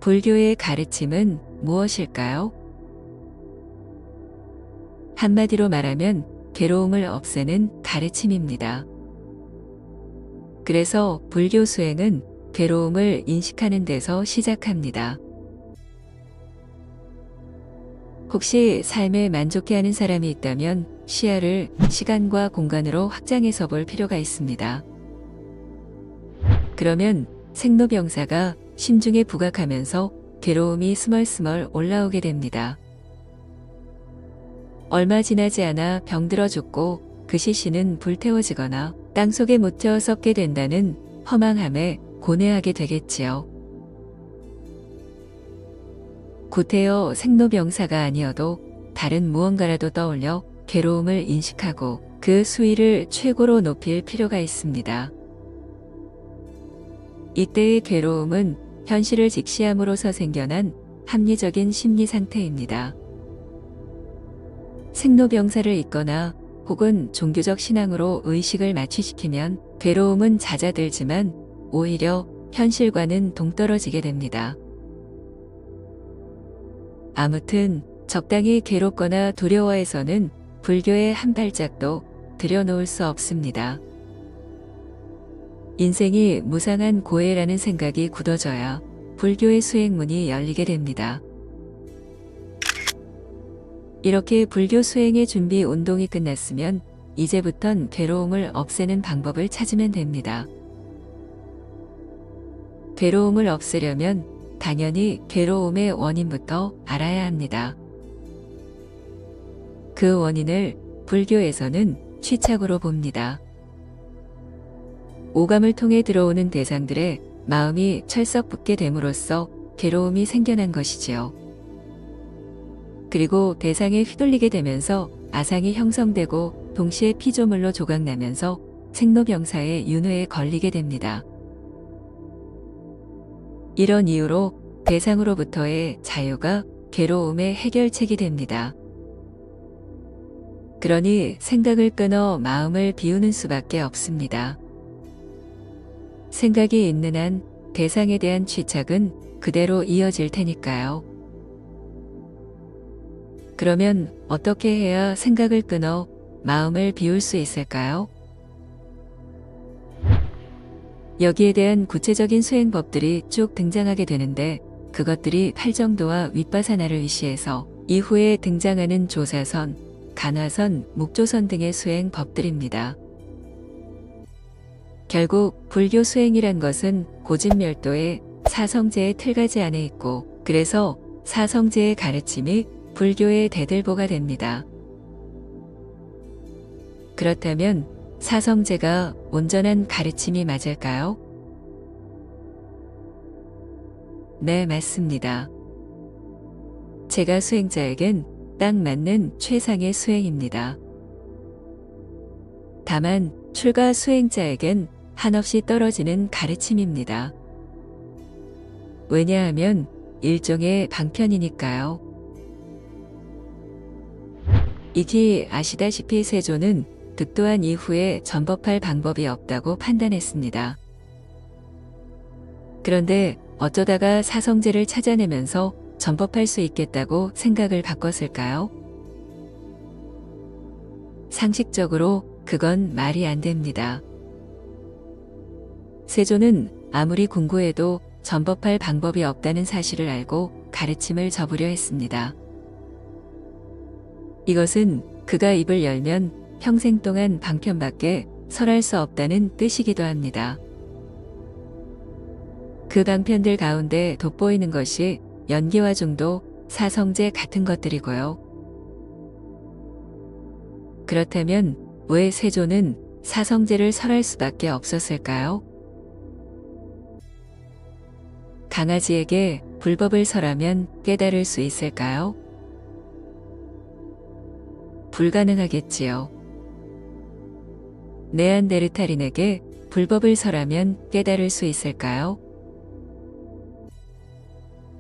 불교의 가르침은 무엇일까요? 한마디로 말하면 괴로움을 없애는 가르침입니다. 그래서 불교 수행은 괴로움을 인식하는 데서 시작합니다. 혹시 삶에 만족해하는 사람이 있다면 시야를 시간과 공간으로 확장해서 볼 필요가 있습니다. 그러면 생로병사가 심중에 부각하면서 괴로움이 스멀스멀 올라오게 됩니다. 얼마 지나지 않아 병들어 죽고 그 시신은 불태워지거나 땅속에 묻혀 썩게 된다는 허망함에 고뇌하게 되겠지요. 구태여 생로병사가 아니어도 다른 무언가라도 떠올려 괴로움을 인식하고 그 수위를 최고로 높일 필요가 있습니다. 이때의 괴로움은 현실을 직시함으로써 생겨난 합리적인 심리 상태입니다. 생로병사를 잊거나 혹은 종교적 신앙으로 의식을 마취시키면 괴로움은 잦아들지만 오히려 현실과는 동떨어지게 됩니다. 아무튼 적당히 괴롭거나 두려워해서는 불교의 한 발짝도 들여놓을 수 없습니다. 인생이 무상한 고해라는 생각이 굳어져야 불교의 수행문이 열리게 됩니다. 이렇게 불교 수행의 준비 운동이 끝났으면 이제부턴 괴로움을 없애는 방법을 찾으면 됩니다. 괴로움을 없애려면 당연히 괴로움의 원인부터 알아야 합니다. 그 원인을 불교에서는 취착으로 봅니다. 오감을 통해 들어오는 대상들의 마음이 철썩 붙게 됨으로써 괴로움이 생겨난 것이지요. 그리고 대상에 휘둘리게 되면서 아상이 형성되고 동시에 피조물로 조각나면서 생로병사의 윤회에 걸리게 됩니다. 이런 이유로 대상으로부터의 자유가 괴로움의 해결책이 됩니다. 그러니 생각을 끊어 마음을 비우는 수밖에 없습니다. 생각이 있는 한 대상에 대한 취착은 그대로 이어질 테니까요. 그러면 어떻게 해야 생각을 끊어 마음을 비울 수 있을까요? 여기에 대한 구체적인 수행법들이 쭉 등장하게 되는데 그것들이 팔정도와 윗바사나를 위시해서 이후에 등장하는 조사선, 간화선, 묵조선 등의 수행법들입니다. 결국 불교 수행이란 것은 고진멸도의 사성제의 틀가지 안에 있고 그래서 사성제의 가르침이 불교의 대들보가 됩니다. 그렇다면 사성제가 온전한 가르침이 맞을까요? 네, 맞습니다. 제가 수행자에겐 딱 맞는 최상의 수행입니다. 다만 출가 수행자에겐 한없이 떨어지는 가르침입니다. 왜냐하면 일종의 방편이니까요. 익히 아시다시피 세조는 득도한 이후에 전법할 방법이 없다고 판단했습니다. 그런데 어쩌다가 사성제를 찾아내면서 전법할 수 있겠다고 생각을 바꿨을까요? 상식적으로 그건 말이 안 됩니다. 세조는 아무리 공부해도 전법할 방법이 없다는 사실을 알고 가르침을 접으려 했습니다. 이것은 그가 입을 열면 평생 동안 방편밖에 설할 수 없다는 뜻이기도 합니다. 그 방편들 가운데 돋보이는 것이 연기와 중도, 사성제 같은 것들이고요. 그렇다면 왜 세조는 사성제를 설할 수밖에 없었을까요? 강아지에게 불법을 설하면 깨달을 수 있을까요? 불가능하겠지요. 네안데르탈인에게 불법을 설하면 깨달을 수 있을까요?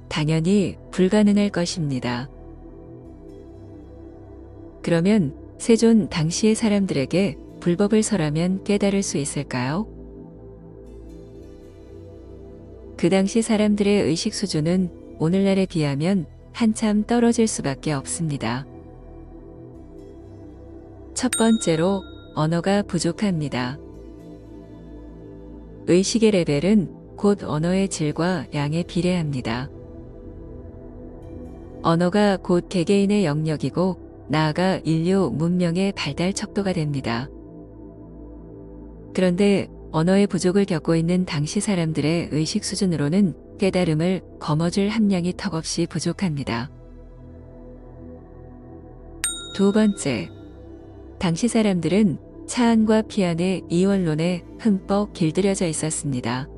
당연히 불가능할 것입니다. 그러면 세존 당시의 사람들에게 불법을 설하면 깨달을 수 있을까요? 그 당시 사람들의 의식 수준은 오늘날에 비하면 한참 떨어질 수밖에 없습니다. 첫 번째로 언어가 부족합니다. 의식의 레벨은 곧 언어의 질과 양에 비례합니다. 언어가 곧 개개인의 영역이고 나아가 인류 문명의 발달 척도가 됩니다. 그런데 언어의 부족을 겪고 있는 당시 사람들의 의식 수준으로는 깨달음을 거머쥘 함량이 턱없이 부족합니다. 두 번째, 당시 사람들은 차안과 피안의 이원론에 흠뻑 길들여져 있었습니다.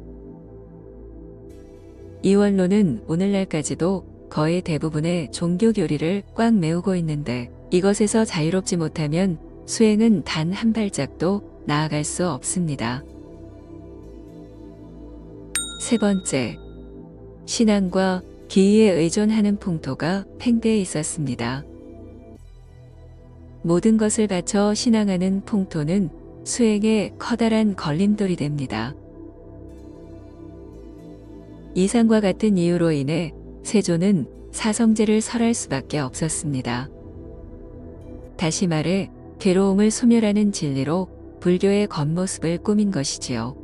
이원론은 오늘날까지도 거의 대부분의 종교 교리를 꽉 메우고 있는데 이것에서 자유롭지 못하면 수행은 단 한 발짝도 나아갈 수 없습니다. 세 번째, 신앙과 기의에 의존하는 풍토가 팽배해 있었습니다. 모든 것을 바쳐 신앙하는 풍토는 수행에 커다란 걸림돌이 됩니다. 이상과 같은 이유로 인해 세조는 사성제를 설할 수밖에 없었습니다. 다시 말해 괴로움을 소멸하는 진리로 불교의 겉모습을 꾸민 것이지요.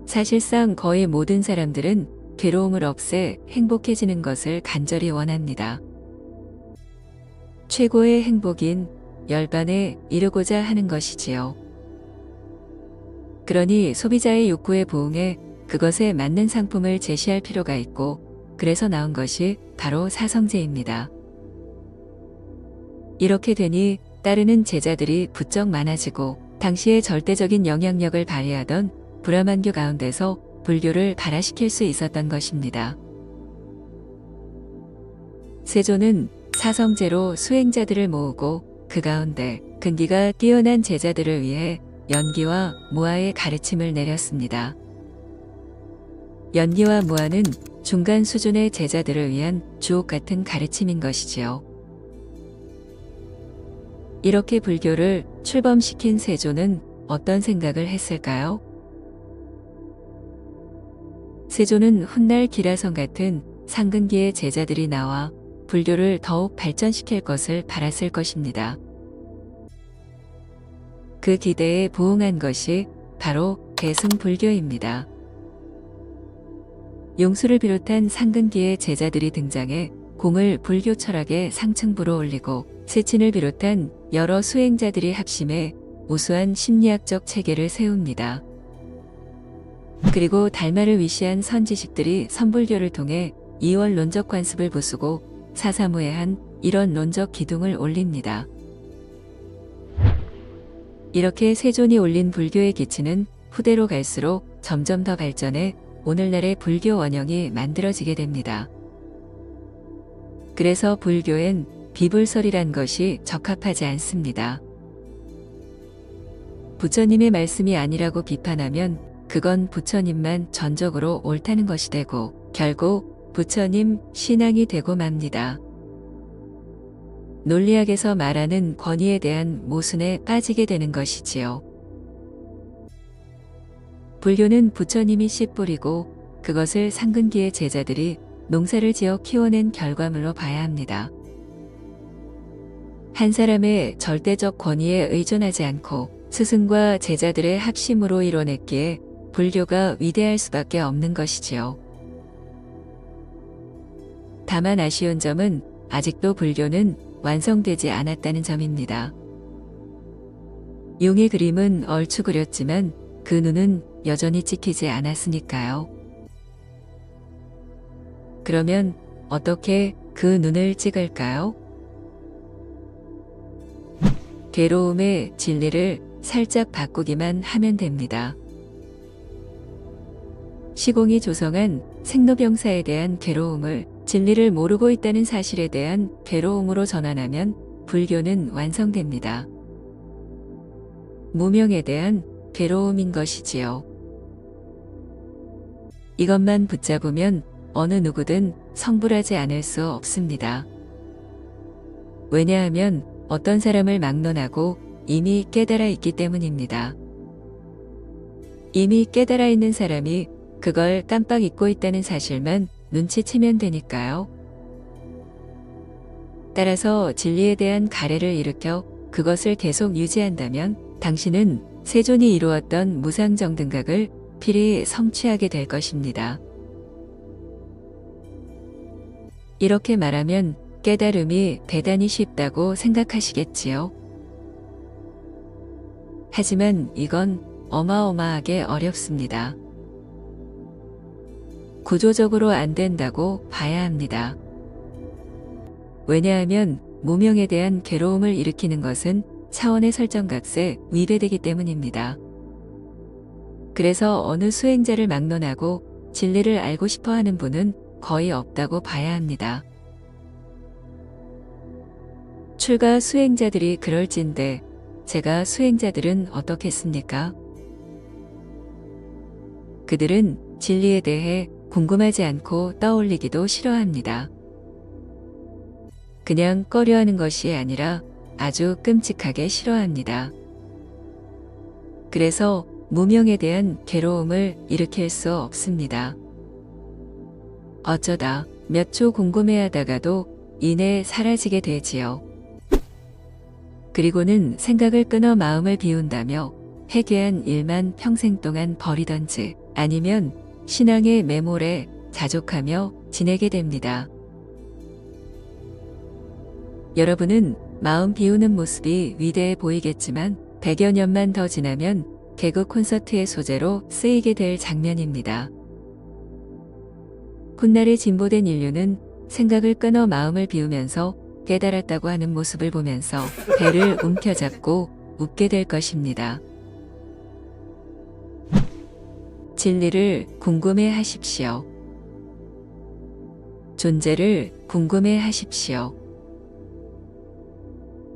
사실상 거의 모든 사람들은 괴로움을 없애 행복해지는 것을 간절히 원합니다. 최고의 행복인 열반에 이르고자 하는 것이지요. 그러니 소비자의 욕구에 부응해 그것에 맞는 상품을 제시할 필요가 있고 그래서 나온 것이 바로 사성제입니다. 이렇게 되니 따르는 제자들이 부쩍 많아지고 당시의 절대적인 영향력을 발휘하던 브라만교 가운데서 불교를 발화시킬 수 있었던 것입니다. 세조는 사성제로 수행자들을 모으고 그 가운데 근기가 뛰어난 제자들을 위해 연기와 무아의 가르침을 내렸습니다. 연기와 무아는 중간 수준의 제자들을 위한 주옥 같은 가르침인 것이지요. 이렇게 불교를 출범시킨 세조는 어떤 생각을 했을까요? 세조는 훗날 기라성 같은 상근기의 제자들이 나와 불교를 더욱 발전시킬 것을 바랐을 것입니다. 그 기대에 부응한 것이 바로 대승불교입니다. 용수를 비롯한 상근기의 제자들이 등장해 공을 불교 철학의 상층부로 올리고 세친을 비롯한 여러 수행자들이 합심해 우수한 심리학적 체계를 세웁니다. 그리고 달마를 위시한 선지식들이 선불교를 통해 이원론적 관습을 부수고 사사무해한 이런 론적 기둥을 올립니다. 이렇게 세존이 올린 불교의 기치는 후대로 갈수록 점점 더 발전해 오늘날의 불교 원형이 만들어지게 됩니다. 그래서 불교엔 비불설이란 것이 적합하지 않습니다. 부처님의 말씀이 아니라고 비판하면 그건 부처님만 전적으로 옳다는 것이 되고 결국 부처님 신앙이 되고 맙니다. 논리학에서 말하는 권위에 대한 모순에 빠지게 되는 것이지요. 불교는 부처님이 씨 뿌리고 그것을 상근기의 제자들이 농사를 지어 키워낸 결과물로 봐야 합니다. 한 사람의 절대적 권위에 의존하지 않고 스승과 제자들의 합심으로 이뤄냈기에 불교가 위대할 수밖에 없는 것이지요. 다만 아쉬운 점은 아직도 불교는 완성되지 않았다는 점입니다. 용의 그림은 얼추 그렸지만 그 눈은 여전히 찍히지 않았으니까요. 그러면 어떻게 그 눈을 찍을까요? 괴로움의 진리를 살짝 바꾸기만 하면 됩니다. 시공이 조성한 생로병사에 대한 괴로움을 진리를 모르고 있다는 사실에 대한 괴로움으로 전환하면 불교는 완성됩니다. 무명에 대한 괴로움인 것이지요. 이것만 붙잡으면 어느 누구든 성불하지 않을 수 없습니다. 왜냐하면 어떤 사람을 막론하고 이미 깨달아 있기 때문입니다. 이미 깨달아 있는 사람이 그걸 깜빡 잊고 있다는 사실만 눈치채면 되니까요. 따라서 진리에 대한 가래를 일으켜 그것을 계속 유지한다면 당신은 세존이 이루었던 무상정등각을 필히 성취하게 될 것입니다. 이렇게 말하면 깨달음이 대단히 쉽다고 생각하시겠지요. 하지만 이건 어마어마하게 어렵습니다. 구조적으로 안 된다고 봐야 합니다. 왜냐하면 무명에 대한 괴로움을 일으키는 것은 차원의 설정값에 위배되기 때문입니다. 그래서 어느 수행자를 막론하고 진리를 알고 싶어 하는 분은 거의 없다고 봐야 합니다. 출가 수행자들이 그럴진데 제가 수행자들은 어떻겠습니까? 그들은 진리에 대해 궁금하지 않고 떠올리기도 싫어합니다. 그냥 꺼려하는 것이 아니라 아주 끔찍하게 싫어합니다. 그래서 무명에 대한 괴로움을 일으킬 수 없습니다. 어쩌다 몇 초 궁금해하다가도 이내 사라지게 되지요. 그리고는 생각을 끊어 마음을 비운다며 해괴한 일만 평생 동안 버리던지 아니면 신앙의 매몰에 자족하며 지내게 됩니다. 여러분은 마음 비우는 모습이 위대해 보이겠지만 100여 년만 더 지나면 개그 콘서트의 소재로 쓰이게 될 장면입니다. 훗날에 진보된 인류는 생각을 끊어 마음을 비우면서 깨달았다고 하는 모습을 보면서 배를 움켜잡고 웃게 될 것입니다. 진리를 궁금해 하십시오. 존재를 궁금해 하십시오.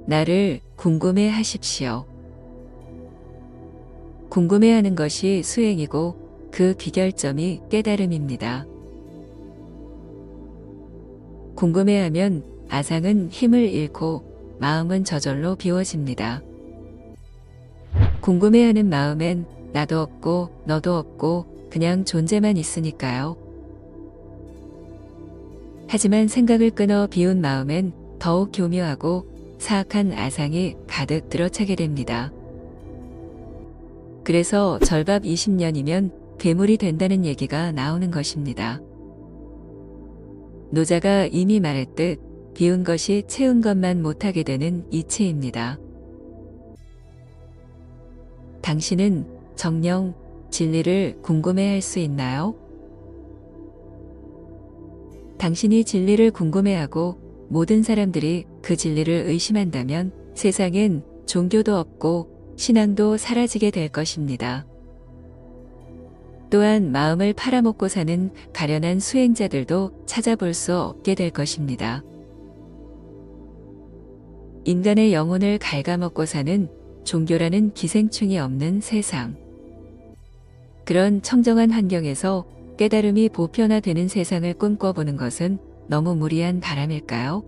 나를 궁금해 하십시오. 궁금해하는 것이 수행이고 그 비결점이 깨달음입니다. 궁금해하면 아상은 힘을 잃고 마음은 저절로 비워집니다. 궁금해하는 마음엔 나도 없고 너도 없고 그냥 존재만 있으니까요. 하지만 생각을 끊어 비운 마음엔 더욱 교묘하고 사악한 아상이 가득 들어차게 됩니다. 그래서 절밥 20년이면 괴물이 된다는 얘기가 나오는 것입니다. 노자가 이미 말했듯 비운 것이 채운 것만 못하게 되는 이치입니다. 당신은 정녕 진리를 궁금해할 수 있나요? 당신이 진리를 궁금해하고 모든 사람들이 그 진리를 의심한다면 세상엔 종교도 없고 신앙도 사라지게 될 것입니다. 또한 마음을 팔아먹고 사는 가련한 수행자들도 찾아볼 수 없게 될 것입니다. 인간의 영혼을 갉아먹고 사는 종교라는 기생충이 없는 세상. 그런 청정한 환경에서 깨달음이 보편화되는 세상을 꿈꿔보는 것은 너무 무리한 바람일까요?